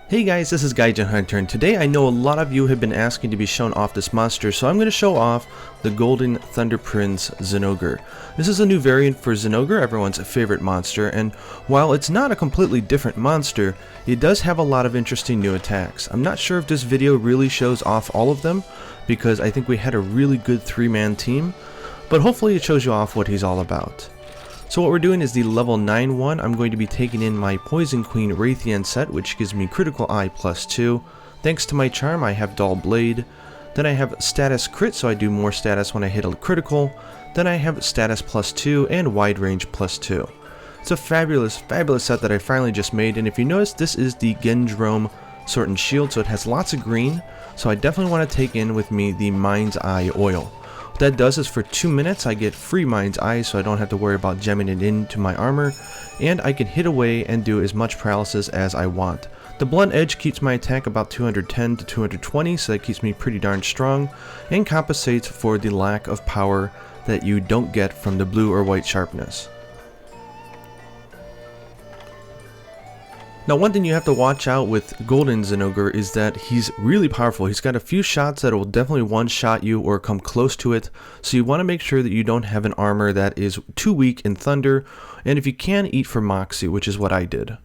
Hey guys, this is Gendrome, and today I know a lot of you have been asking to be shown off this monster, so I'm going to show off the Goldenprince Zinogre. This is a new variant for Zinoger, everyone's favorite monster, and while it's not a completely different monster, it does have a lot of interesting new attacks. I'm not sure if this video really shows off all of them, because I think we had a really good three-man team, but hopefully it shows you off what he's all about. So what we're doing is the level 9 one. I'm going to be taking in my Poisonqueen Rathian set, which gives me critical eye +2. Thanks to my charm, I have dull blade. Then I have status crit, so I do more status when I hit a critical. Then I have status +2 and wide range +2. It's a fabulous set that I finally just made, and if you notice, this is the Gendrome Sword and Shield, so it has lots of green. So I definitely want to take in with me the Mind's Eye oil. That does is for 2 minutes I get free Mind's Eye, so I don't have to worry about gemming it into my armor, and I can hit away and do as much paralysis as I want. The blunt edge keeps my attack about 210 to 220, so that keeps me pretty darn strong, and compensates for the lack of power that you don't get from the blue or white sharpness. Now, one thing you have to watch out with Golden Zinogre is that he's really powerful. He's got a few shots that will definitely one-shot you or come close to it, so you want to make sure that you don't have an armor that is too weak in Thunder, and if you can, eat for Moxie, which is what I did.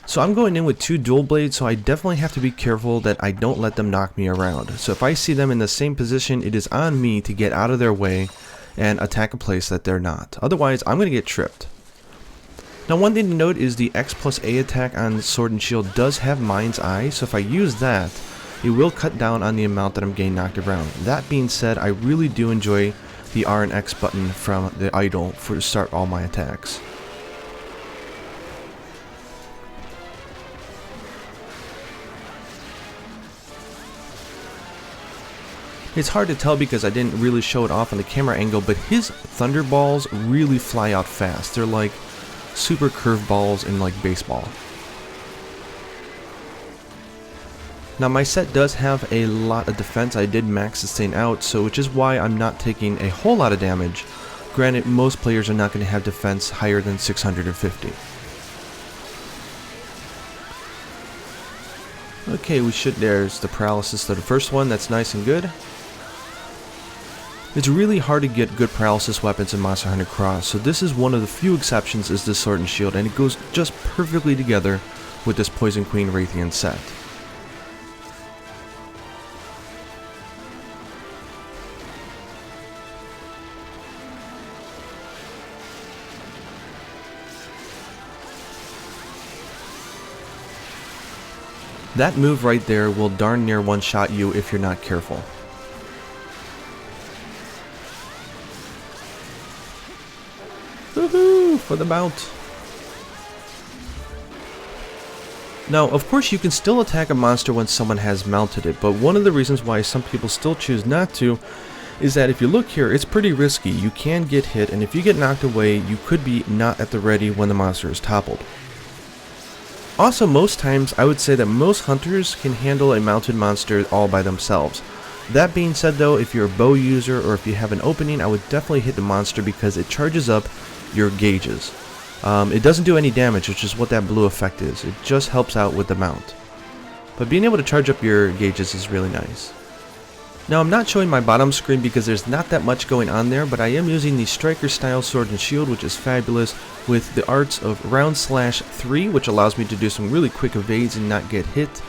So I'm going in with 2 dual blades, so I definitely have to be careful that I don't let them knock me around. So if I see them in the same position, it is on me to get out of their way and attack a place that they're not. Otherwise, I'm going to get tripped. Now, one thing to note is the X+A attack on Sword and Shield does have Mind's Eye, so if I use that, it will cut down on the amount that I'm getting knocked around. That being said, I really do enjoy the R and X button from the idol to start all my attacks. It's hard to tell because I didn't really show it off on the camera angle, but his thunderballs really fly out fast. They're like super curved balls in like baseball. Now my set does have a lot of defense. I did max sustain out, so which is why I'm not taking a whole lot of damage. Granted, most players are not going to have defense higher than 650. Okay, there's the paralysis to the first one. That's nice and good. It's really hard to get good paralysis weapons in Monster Hunter Cross, so this is one of the few exceptions is this Sword and Shield, and it goes just perfectly together with this Poisonqueen Rathian set. That move right there will darn near one-shot you if you're not careful. Woohoo! For the mount. Now, of course, you can still attack a monster when someone has mounted it, but one of the reasons why some people still choose not to is that if you look here, it's pretty risky. You can get hit, and if you get knocked away, you could be not at the ready when the monster is toppled. Also, most times, I would say that most hunters can handle a mounted monster all by themselves. That being said though, if you're a bow user or if you have an opening, I would definitely hit the monster because it charges up your gauges. It doesn't do any damage, which is what that blue effect is. It just helps out with the mount. But being able to charge up your gauges is really nice. Now, I'm not showing my bottom screen because there's not that much going on there, but I am using the Striker style Sword and Shield, which is fabulous, with the arts of Round/3, which allows me to do some really quick evades and not get hit.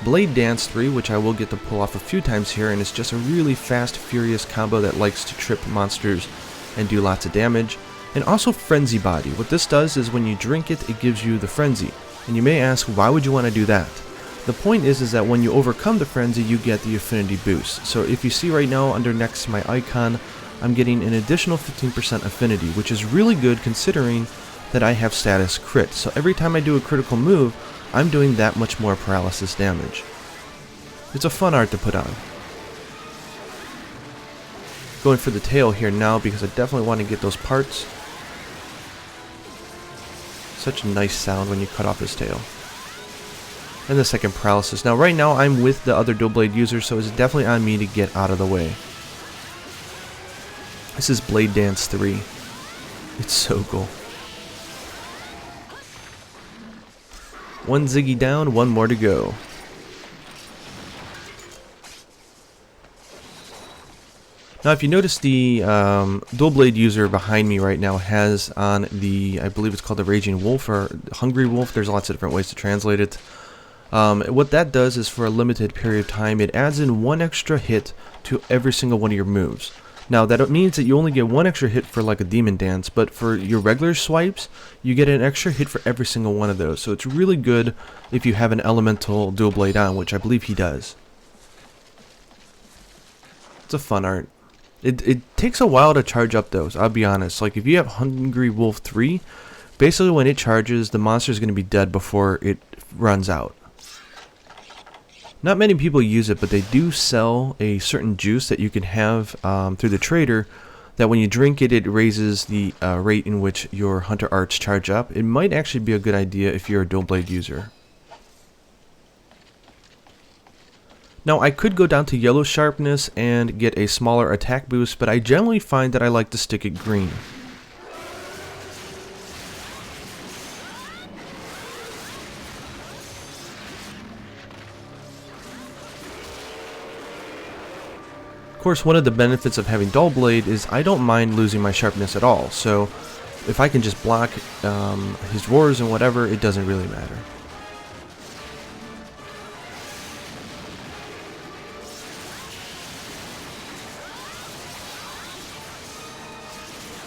Blade Dance 3, which I will get to pull off a few times here, and it's just a really fast, furious combo that likes to trip monsters and do lots of damage. And also Frenzy Body. What this does is when you drink it, it gives you the frenzy. And you may ask, why would you want to do that? The point is that when you overcome the frenzy, you get the affinity boost. So if you see right now under next to my icon, I'm getting an additional 15% affinity, which is really good considering that I have status crit. So every time I do a critical move, I'm doing that much more paralysis damage. It's a fun art to put on. Going for the tail here now because I definitely want to get those parts. Such a nice sound when you cut off his tail. And the second paralysis. Now right now I'm with the other dual blade user, so it's definitely on me to get out of the way. This is Blade Dance 3. It's so cool. One Ziggy down, one more to go. Now, if you notice, the dual blade user behind me right now has on the, I believe it's called the Raging Wolf or Hungry Wolf. There's lots of different ways to translate it. What that does is, for a limited period of time, it adds in one extra hit to every single one of your moves. Now, that means that you only get one extra hit for like a Demon Dance, but for your regular swipes, you get an extra hit for every single one of those. So it's really good if you have an elemental dual blade on, which I believe he does. It's a fun art. It takes a while to charge up those, I'll be honest. Like, if you have Hungry Wolf 3, basically when it charges, the monster is going to be dead before it runs out. Not many people use it, but they do sell a certain juice that you can have through the trader, that when you drink it, it raises the rate in which your hunter arts charge up. It might actually be a good idea if you're a dual blade user. Now, I could go down to yellow sharpness and get a smaller attack boost, but I generally find that I like to stick it green. Of course, one of the benefits of having dual blade is I don't mind losing my sharpness at all, so if I can just block his roars and whatever, it doesn't really matter.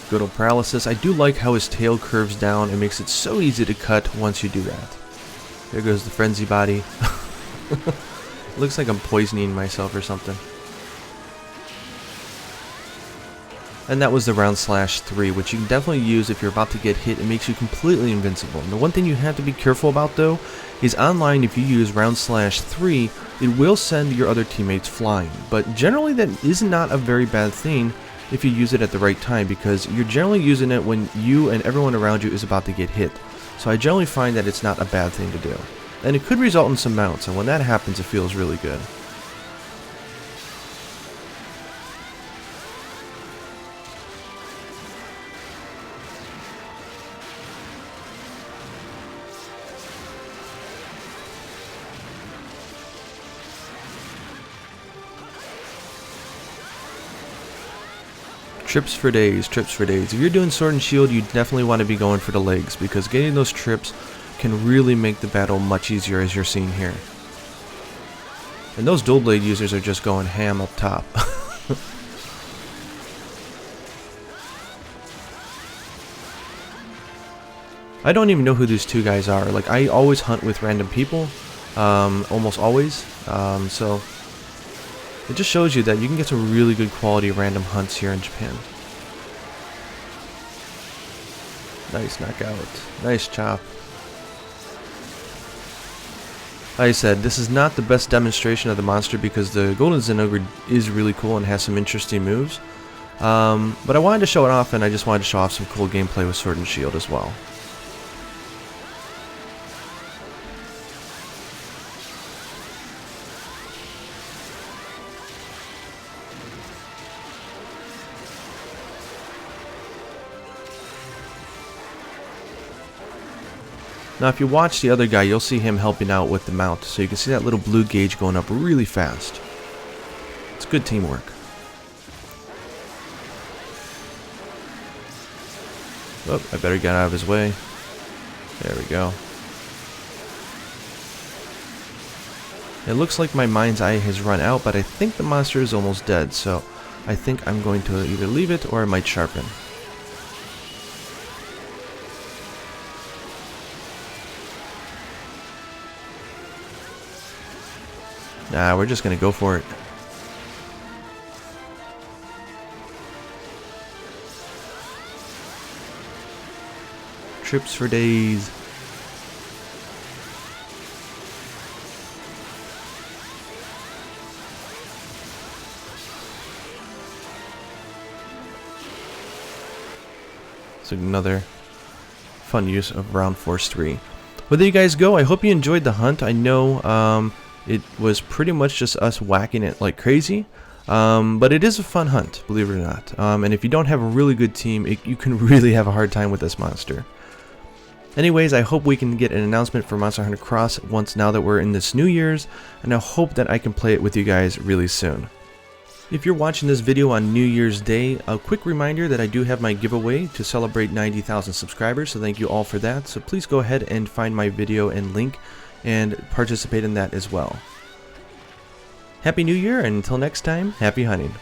Good old paralysis. I do like how his tail curves down. It makes it so easy to cut once you do that. There goes the frenzy body. It looks like I'm poisoning myself or something. And that was the round slash 3, which you can definitely use if you're about to get hit. It makes you completely invincible. And the one thing you have to be careful about, though, is online, if you use round slash 3, it will send your other teammates flying. But generally that is not a very bad thing if you use it at the right time, because you're generally using it when you and everyone around you is about to get hit. So I generally find that it's not a bad thing to do. And it could result in some mounts, and when that happens, it feels really good. Trips for days, trips for days. If you're doing Sword and Shield, you definitely want to be going for the legs, because getting those trips can really make the battle much easier, as you're seeing here. And those dual blade users are just going ham up top. I don't even know who these two guys are. Like, I always hunt with random people, almost always, so it just shows you that you can get some really good quality random hunts here in Japan. Nice knockout. Nice chop. Like I said, this is not the best demonstration of the monster because the Golden Zinogre is really cool and has some interesting moves. But I wanted to show it off, and I just wanted to show off some cool gameplay with Sword and Shield as well. Now if you watch the other guy, you'll see him helping out with the mount, so you can see that little blue gauge going up really fast. It's good teamwork. Oh, I better get out of his way. There we go. It looks like my mind's eye has run out, but I think the monster is almost dead, so I think I'm going to either leave it or I might sharpen. Nah, we're just gonna go for it. Trips for days. It's another fun use of Round Force 3. Well, there you guys go. I hope you enjoyed the hunt. I know it was pretty much just us whacking it like crazy, but it is a fun hunt, believe it or not. And if you don't have a really good team, you can really have a hard time with this monster. Anyways, I hope we can get an announcement for Monster Hunter Cross once now that we're in this New Year's, and I hope that I can play it with you guys really soon. If you're watching this video on New Year's Day, a quick reminder that I do have my giveaway to celebrate 90,000 subscribers, so thank you all for that. So please go ahead and find my video and link and participate in that as well. Happy New Year, and until next time, happy hunting.